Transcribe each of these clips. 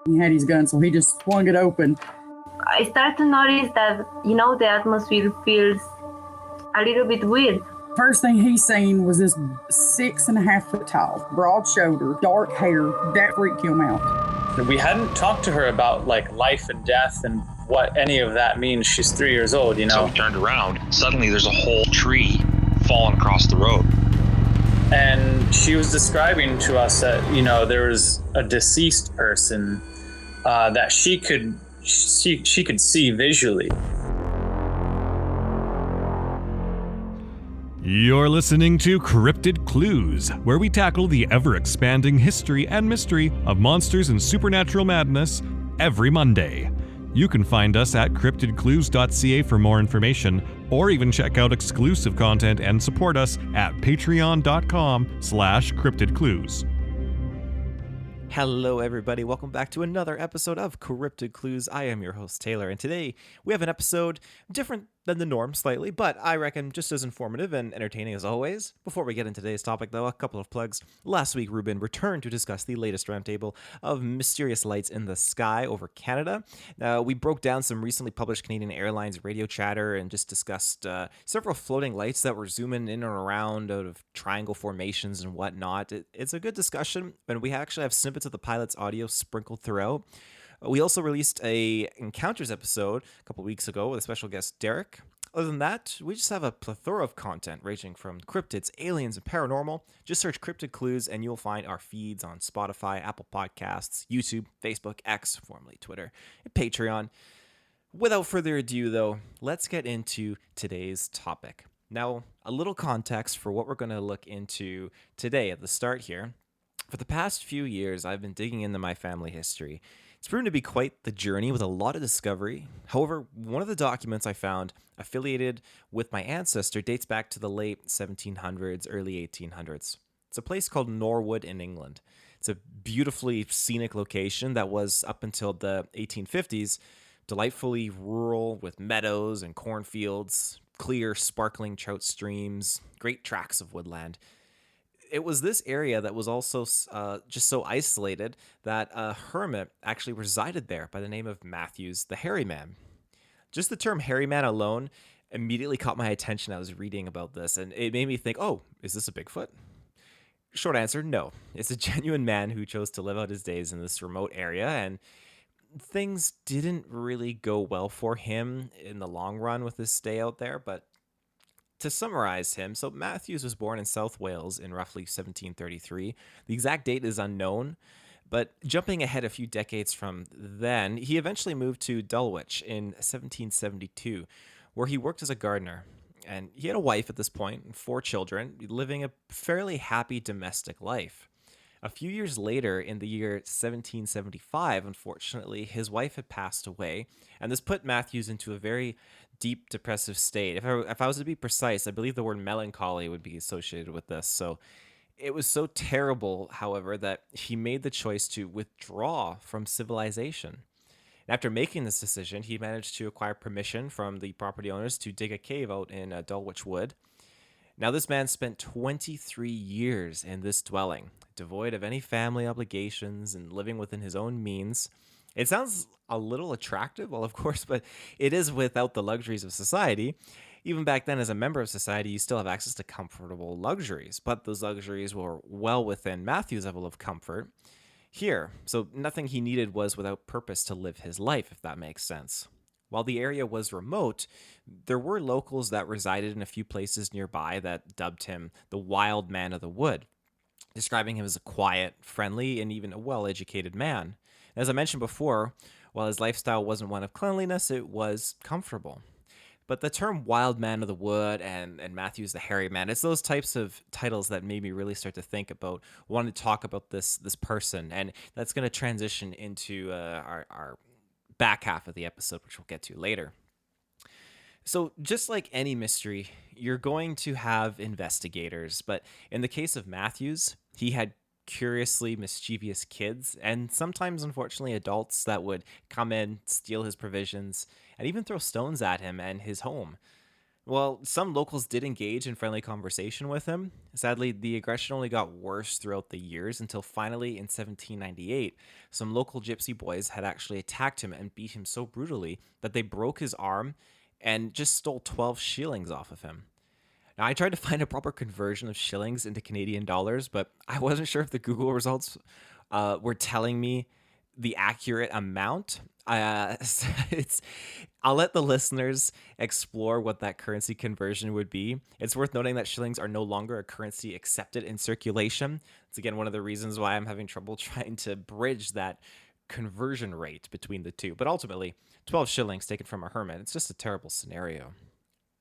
He had his gun, so he just swung it open. I start to notice that, the atmosphere feels a little bit weird. First thing he seen was this 6.5 foot tall, broad shoulder, dark hair. That freaked him out. We hadn't talked to her about like life and death and what any of that means. She's 3 years old, So we turned around. Suddenly there's a whole tree falling across the road. And she was describing to us that, there was a deceased person that she could see visually. You're listening to Cryptid Clues, where we tackle the ever-expanding history and mystery of monsters and supernatural madness every Monday. You can find us at CryptidClues.ca for more information, or even check out exclusive content and support us at patreon.com/CryptidClues. Hello everybody, welcome back to another episode of Cryptid Clues. I am your host Taylor, and today we have an episode different than the norm slightly, but I reckon just as informative and entertaining as always. Before we get into today's topic though, a couple of plugs. Last week Reuben returned to discuss the latest roundtable of mysterious lights in the sky over Canada. We broke down some recently published Canadian Airlines radio chatter and just discussed several floating lights that were zooming in and around out of triangle formations and whatnot. It's a good discussion, and we actually have snippets of the pilot's audio sprinkled throughout. We also released a Encounters episode a couple weeks ago with a special guest, Derek. Other than that, we just have a plethora of content ranging from cryptids, aliens, and paranormal. Just search Cryptid Clues and you'll find our feeds on Spotify, Apple Podcasts, YouTube, Facebook, X, formerly Twitter, and Patreon. Without further ado, though, let's get into today's topic. Now, a little context for what we're going to look into today at the start here. For the past few years, I've been digging into my family history. It's proven to be quite the journey with a lot of discovery. However, one of the documents I found affiliated with my ancestor dates back to the late 1700s, early 1800s. It's a place called Norwood in England. It's a beautifully scenic location that was, up until the 1850s, delightfully rural with meadows and cornfields, clear, sparkling trout streams, great tracts of woodland. It was this area that was also just so isolated that a hermit actually resided there by the name of Matthews the Hairy Man. Just the term hairy man alone immediately caught my attention. I was reading about this, and it made me think, oh, is this a Bigfoot? Short answer, no. It's a genuine man who chose to live out his days in this remote area, and things didn't really go well for him in the long run with his stay out there, but to summarize him, so Matthews was born in South Wales in roughly 1733. The exact date is unknown, but jumping ahead a few decades from then, he eventually moved to Dulwich in 1772, where he worked as a gardener. And he had a wife at this point and 4 children, living a fairly happy domestic life. A few years later, in the year 1775, unfortunately, his wife had passed away, and this put Matthews into a very deep depressive state. If I was to be precise, I believe the word melancholy would be associated with this. So it was so terrible, however, that he made the choice to withdraw from civilization. And after making this decision, he managed to acquire permission from the property owners to dig a cave out in Dulwich Wood. Now, this man spent 23 years in this dwelling, devoid of any family obligations and living within his own means. It sounds a little attractive, well, of course, but it is without the luxuries of society. Even back then, as a member of society, you still have access to comfortable luxuries, but those luxuries were well within Matthew's level of comfort here. So nothing he needed was without purpose to live his life, if that makes sense. While the area was remote, there were locals that resided in a few places nearby that dubbed him the Wild Man of the Wood, describing him as a quiet, friendly, and even a well-educated man. As I mentioned before, while his lifestyle wasn't one of cleanliness, it was comfortable. But the term Wild Man of the Wood and Matthews the Hairy Man, it's those types of titles that made me really start to think about, wanting to talk about this person, and that's going to transition into our back half of the episode, which we'll get to later. So just like any mystery, you're going to have investigators, but in the case of Matthews, he had curiously mischievous kids and sometimes, unfortunately, adults that would come in, steal his provisions, and even throw stones at him and his home. Well, some locals did engage in friendly conversation with him. Sadly, the aggression only got worse throughout the years until finally in 1798, some local gypsy boys had actually attacked him and beat him so brutally that they broke his arm and just stole 12 shillings off of him. Now, I tried to find a proper conversion of shillings into Canadian dollars, but I wasn't sure if the Google results were telling me the accurate amount. It's I'll let the listeners explore what that currency conversion would be. It's worth noting that shillings are no longer a currency accepted in circulation. It's again one of the reasons why I'm having trouble trying to bridge that conversion rate between the two. But ultimately, 12 shillings taken from a hermit, it's just a terrible scenario.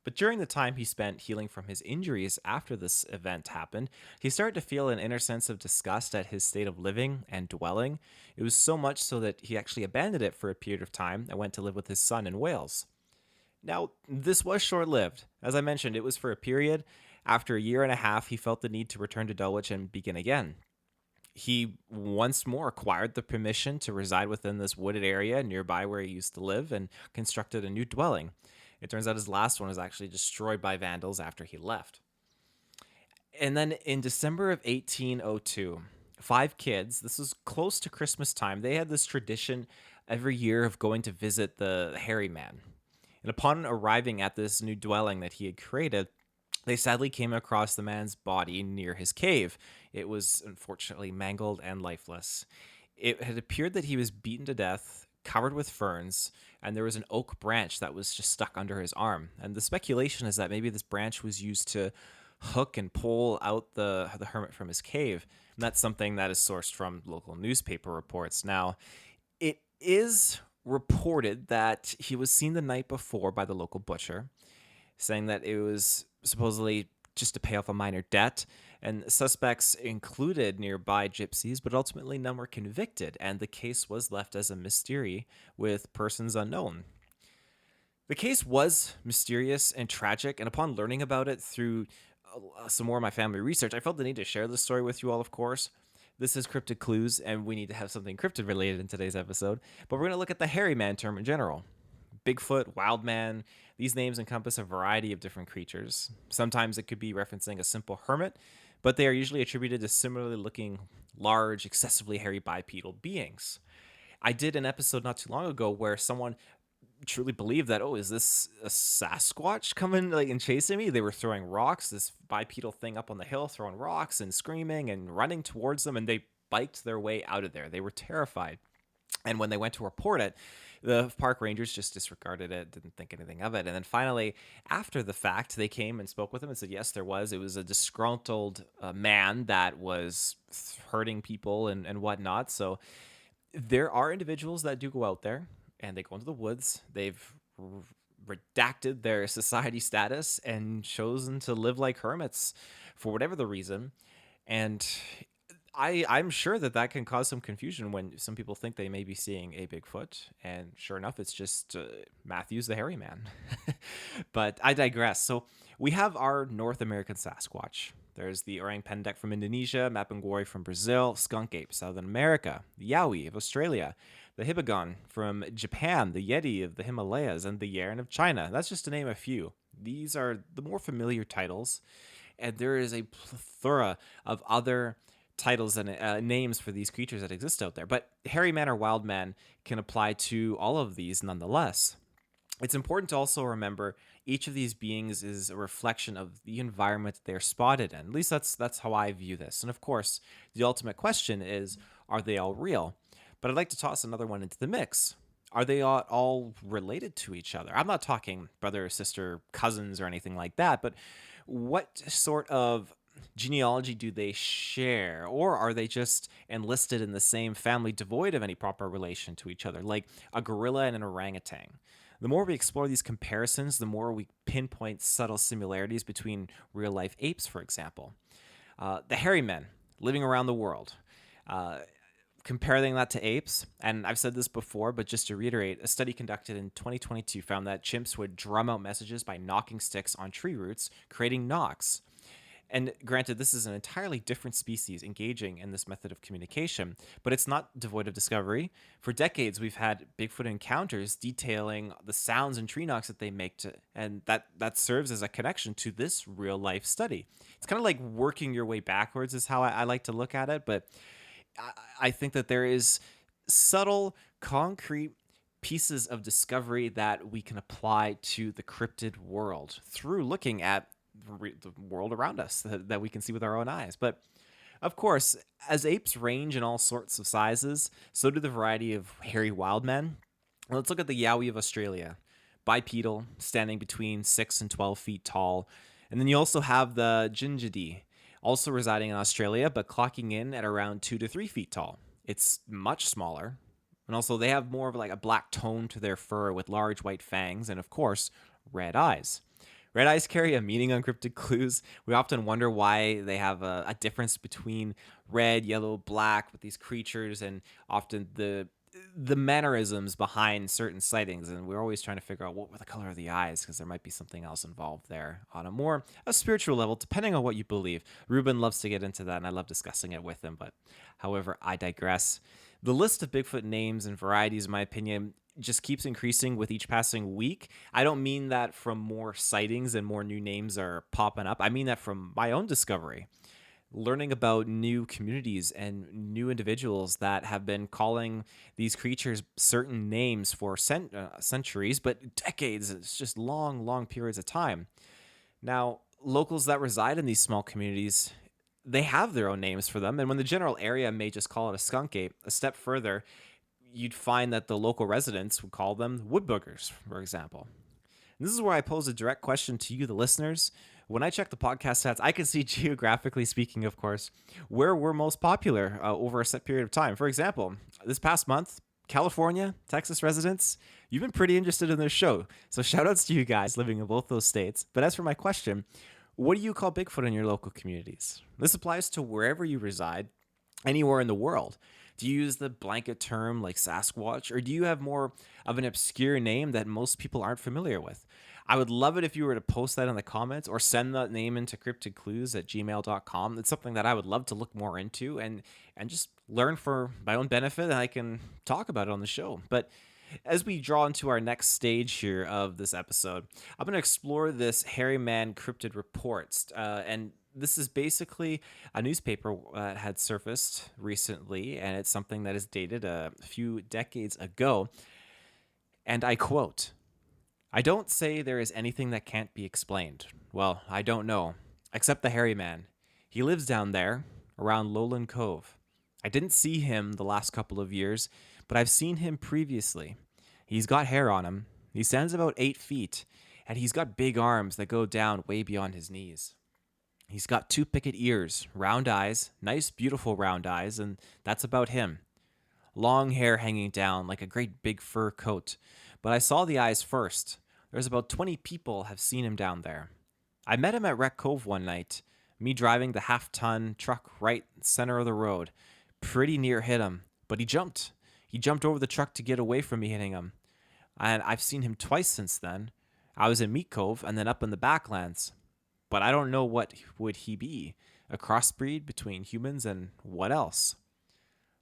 But during the time he spent healing from his injuries after this event happened, he started to feel an inner sense of disgust at his state of living and dwelling. It was so much so that he actually abandoned it for a period of time and went to live with his son in Wales. Now, this was short-lived. As I mentioned, it was for a period. After a year and a half, he felt the need to return to Dulwich and begin again. He once more acquired the permission to reside within this wooded area nearby where he used to live and constructed a new dwelling. It turns out his last one was actually destroyed by vandals after he left. And then in December of 1802, 5 kids, this was close to Christmas time, they had this tradition every year of going to visit the hairy man. And upon arriving at this new dwelling that he had created, they sadly came across the man's body near his cave. It was unfortunately mangled and lifeless. It had appeared that he was beaten to death, covered with ferns, and there was an oak branch that was just stuck under his arm. And the speculation is that maybe this branch was used to hook and pull out the hermit from his cave. And that's something that is sourced from local newspaper reports. Now, it is reported that he was seen the night before by the local butcher, saying that it was supposedly just to pay off a minor debt, and suspects included nearby gypsies, but ultimately none were convicted, and the case was left as a mystery with persons unknown. The case was mysterious and tragic, and upon learning about it through some more of my family research, I felt the need to share this story with you all, of course. This is Cryptid Clues, and we need to have something cryptid related in today's episode, but we're going to look at the hairy man term in general. Bigfoot, wild man, these names encompass a variety of different creatures. Sometimes it could be referencing a simple hermit, but they are usually attributed to similarly looking, large, excessively hairy bipedal beings. I did an episode not too long ago where someone truly believed that, oh, is this a Sasquatch coming and chasing me? They were throwing rocks, this bipedal thing up on the hill, throwing rocks and screaming and running towards them, and they biked their way out of there. They were terrified. And when they went to report it, the park rangers just disregarded it, didn't think anything of it. And then finally, after the fact, they came and spoke with him and said, yes, there was. It was a disgruntled man that was hurting people and whatnot. So there are individuals that do go out there and they go into the woods. They've redacted their society status and chosen to live like hermits for whatever the reason. And I'm sure that can cause some confusion when some people think they may be seeing a Bigfoot, and sure enough, it's just Matthews the hairy man. But I digress. So we have our North American Sasquatch. There's the orang pendek from Indonesia, mapinguari from Brazil, skunk ape, Southern America, the yowie of Australia, the hibagon from Japan, the yeti of the Himalayas, and the yeren of China. That's just to name a few. These are the more familiar titles, and there is a plethora of other titles and names for these creatures that exist out there. But hairy man or wild man can apply to all of these nonetheless. It's important to also remember each of these beings is a reflection of the environment that they're spotted in. At least that's how I view this. And of course, the ultimate question is, are they all real? But I'd like to toss another one into the mix. Are they all related to each other? I'm not talking brother, sister, cousins, or anything like that, but what sort of genealogy do they share, or are they just enlisted in the same family devoid of any proper relation to each other, like a gorilla and an orangutan? The more we explore these comparisons, the more we pinpoint subtle similarities between real-life apes, for example. The hairy men living around the world. Comparing that to apes, and I've said this before, but just to reiterate, a study conducted in 2022 found that chimps would drum out messages by knocking sticks on tree roots, creating knocks. And granted, this is an entirely different species engaging in this method of communication, but it's not devoid of discovery. For decades, we've had Bigfoot encounters detailing the sounds and tree knocks that they make, and that serves as a connection to this real life study. It's kind of like working your way backwards is how I like to look at it, but I think that there is subtle, concrete pieces of discovery that we can apply to the cryptid world through looking at the world around us that we can see with our own eyes. But of course, as apes range in all sorts of sizes, so do the variety of hairy wild men. Let's look at the Yowie of Australia, bipedal, standing between 6 and 12 feet tall. And then you also have the Gingidae, also residing in Australia, but clocking in at around 2 to 3 feet tall. It's much smaller. And also they have more of like a black tone to their fur with large white fangs and, of course, red eyes. Red eyes carry a meaning on Cryptid Clues. We often wonder why they have a difference between red, yellow, black with these creatures, and often the mannerisms behind certain sightings. And we're always trying to figure out what were the color of the eyes, because there might be something else involved there on a spiritual level, depending on what you believe. Reuben loves to get into that, and I love discussing it with him. But however, I digress. The list of Bigfoot names and varieties, in my opinion, just keeps increasing with each passing week. I don't mean that from more sightings and more new names are popping up. I mean that from my own discovery. Learning about new communities and new individuals that have been calling these creatures certain names for centuries, but decades. It's just long periods of time. Now, locals that reside in these small communities, they have their own names for them. And when the general area may just call it a skunk ape, a step further, you'd find that the local residents would call them wood boogers, for example. And this is where I pose a direct question to you, the listeners. When I check the podcast stats, I can see, geographically speaking, of course, where we're most popular over a set period of time. For example, this past month, California, Texas residents, you've been pretty interested in this show. So shout outs to you guys living in both those states. But as for my question, what do you call Bigfoot in your local communities? This applies to wherever you reside, anywhere in the world. Do you use the blanket term like Sasquatch, or do you have more of an obscure name that most people aren't familiar with? I would love it if you were to post that in the comments or send that name into CryptidClues@gmail.com. It's something that I would love to look more into and just learn for my own benefit, and I can talk about it on the show. But as we draw into our next stage here of this episode, I'm going to explore this Hairy Man Cryptid Reports, and this is basically a newspaper that had surfaced recently, and it's something that is dated a few decades ago. And I quote, "I don't say there is anything that can't be explained. Well, I don't know, except the hairy man. He lives down there, around Lowland Cove. I didn't see him the last couple of years, but I've seen him previously. He's got hair on him. He stands about 8 feet, and he's got big arms that go down way beyond his knees. He's got 2 picket ears, round eyes, nice beautiful round eyes, and that's about him. Long hair hanging down like a great big fur coat, but I saw the eyes first. There's about 20 people have seen him down there. I met him at Wreck Cove one night, me driving the half-ton truck right center of the road. Pretty near hit him, but he jumped. He jumped over the truck to get away from me hitting him. And I've seen him twice since then. I was in Meat Cove and then up in the Backlands. But I don't know what would he be. A crossbreed between humans and what else?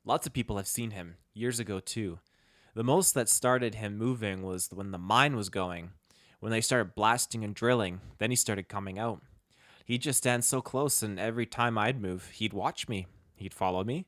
Lots of people have seen him, years ago too. The most that started him moving was when the mine was going. When they started blasting and drilling, then he started coming out. He'd just stand so close, and every time I'd move, he'd watch me. He'd follow me.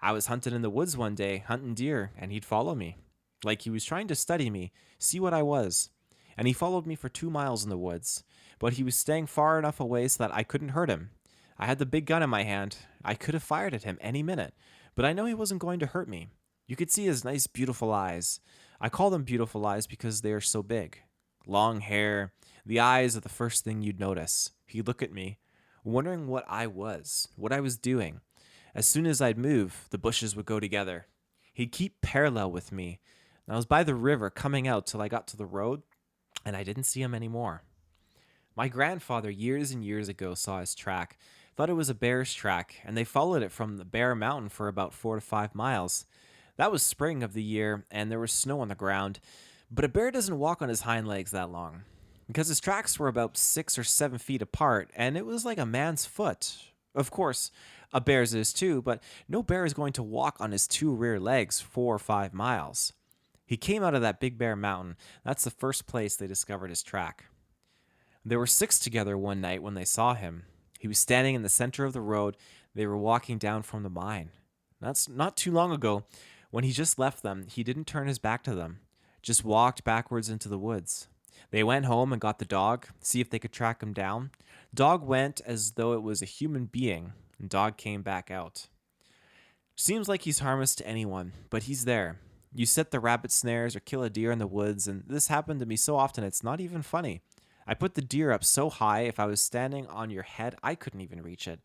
I was hunting in the woods one day, hunting deer, and he'd follow me. Like he was trying to study me, see what I was. And he followed me for 2 miles in the woods. But he was staying far enough away so that I couldn't hurt him. I had the big gun in my hand. I could have fired at him any minute, but I know he wasn't going to hurt me. You could see his nice, beautiful eyes. I call them beautiful eyes because they are so big. Long hair. The eyes are the first thing you'd notice. He'd look at me, wondering what I was, what I was doing. As soon as I'd move, the bushes would go together. He'd keep parallel with me. I was by the river coming out till I got to the road, and I didn't see him anymore. My grandfather years and years ago saw his track, thought it was a bear's track, and they followed it from the Bear Mountain for about 4 to 5 miles. That was spring of the year, and there was snow on the ground, but a bear doesn't walk on his hind legs that long. because his tracks were about 6 or 7 feet apart, and it was like a man's foot. Of course, a bear's is too, but no bear is going to walk on his 2 rear legs 4 or 5 miles. He came out of that Big Bear Mountain. That's the first place they discovered his track. There were 6 together one night when they saw him. He was standing in the center of the road. They were walking down from the mine. That's not too long ago. When he just left them, he didn't turn his back to them, just walked backwards into the woods. They went home and got the dog, see if they could track him down. Dog went as though it was a human being, and dog came back out. Seems like he's harmless to anyone, but he's there. You set the rabbit snares or kill a deer in the woods, and this happened to me so often it's not even funny. I put the deer up so high, if I was standing on your head, I couldn't even reach it.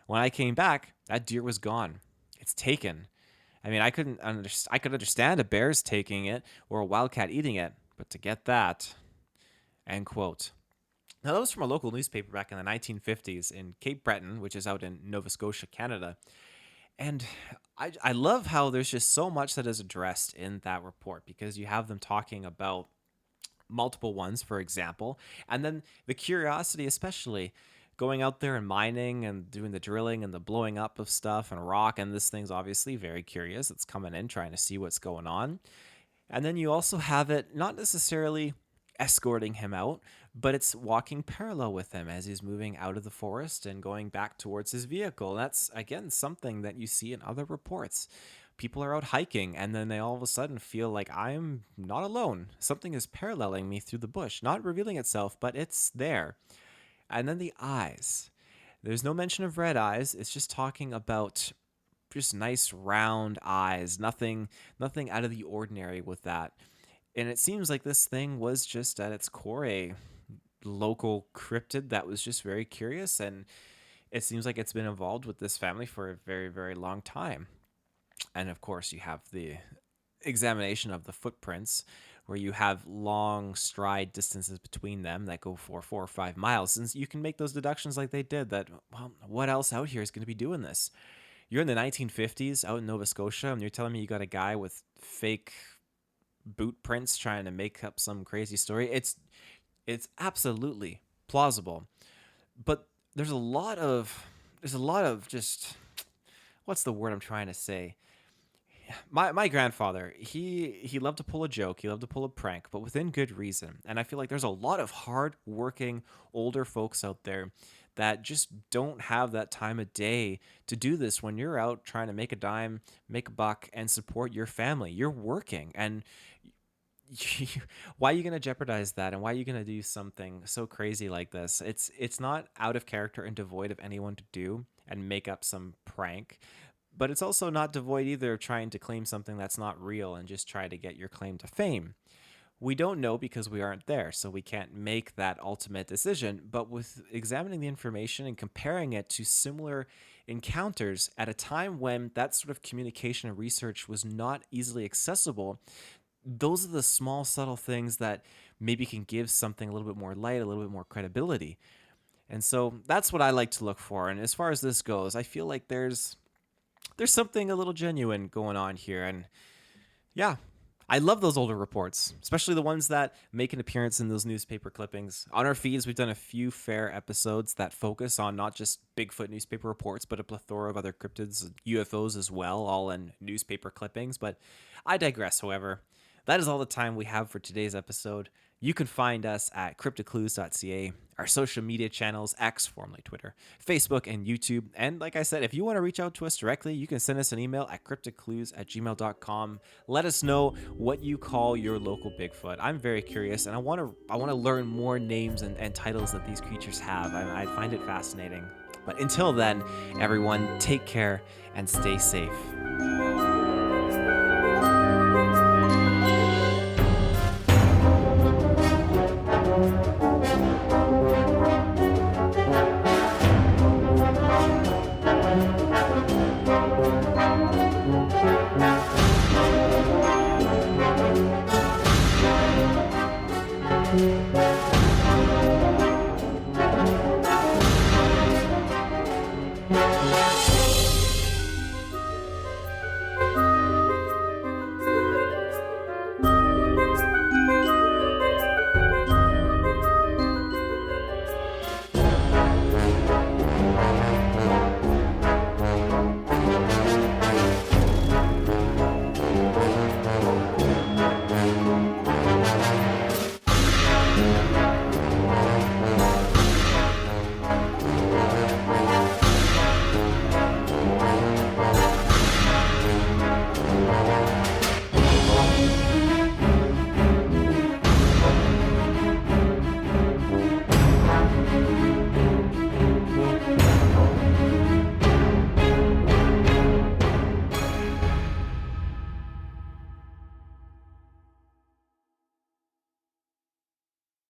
When I came back, that deer was gone. It's taken. I mean, I could understand a bear's taking it or a wildcat eating it, but to get that, end quote. Now, that was from a local newspaper back in the 1950s in Cape Breton, which is out in Nova Scotia, Canada. And I love how there's just so much that is addressed in that report, because you have them talking about multiple ones, for example, and then the curiosity, especially going out there and mining and doing the drilling and the blowing up of stuff and rock. And this thing's obviously very curious. It's coming in, trying to see what's going on. And then you also have it not necessarily escorting him out, but it's walking parallel with him as he's moving out of the forest and going back towards his vehicle. That's, again, something that you see in other reports. People are out hiking, and then they all of a sudden feel like I'm not alone. Something is paralleling me through the bush, not revealing itself, but it's there. And then the eyes. There's no mention of red eyes. It's just talking about just nice round eyes. Nothing out of the ordinary with that. And it seems like this thing was just at its core a local cryptid that was just very curious, and it seems like it's been involved with this family for a very, very long time. And of course, you have the examination of the footprints, where you have long stride distances between them that go for 4 or 5 miles. And you can make those deductions like they did, that, well, what else out here is going to be doing this? You're in the 1950s out in Nova Scotia, and you're telling me you got a guy with fake boot prints trying to make up some crazy story. It's absolutely plausible. But there's a lot of just, what's the word I'm trying to say? My grandfather, he loved to pull a joke, he loved to pull a prank, but within good reason. And I feel like there's a lot of hard-working older folks out there that just don't have that time of day to do this when you're out trying to make a dime, make a buck, and support your family. You're working, and why are you going to jeopardize that? And why are you going to do something so crazy like this? It's not out of character and devoid of anyone to do and make up some prank. But it's also not devoid either of trying to claim something that's not real and just try to get your claim to fame. We don't know because we aren't there, so we can't make that ultimate decision. But with examining the information and comparing it to similar encounters at a time when that sort of communication and research was not easily accessible, those are the small, subtle things that maybe can give something a little bit more light, a little bit more credibility. And so that's what I like to look for. And as far as this goes, I feel like there's something a little genuine going on here. And yeah, I love those older reports, especially the ones that make an appearance in those newspaper clippings. On our feeds, we've done a few fair episodes that focus on not just Bigfoot newspaper reports, but a plethora of other cryptids, UFOs as well, all in newspaper clippings. But I digress, however. That is all the time we have for today's episode. You can find us at CryptidClues.ca, our social media channels, X, formerly Twitter, Facebook, and YouTube. And like I said, if you want to reach out to us directly, you can send us an email at cryptidclues@gmail.com. Let us know what you call your local Bigfoot. I'm very curious, and I want to learn more names and titles that these creatures have. I find it fascinating. But until then, everyone, take care and stay safe.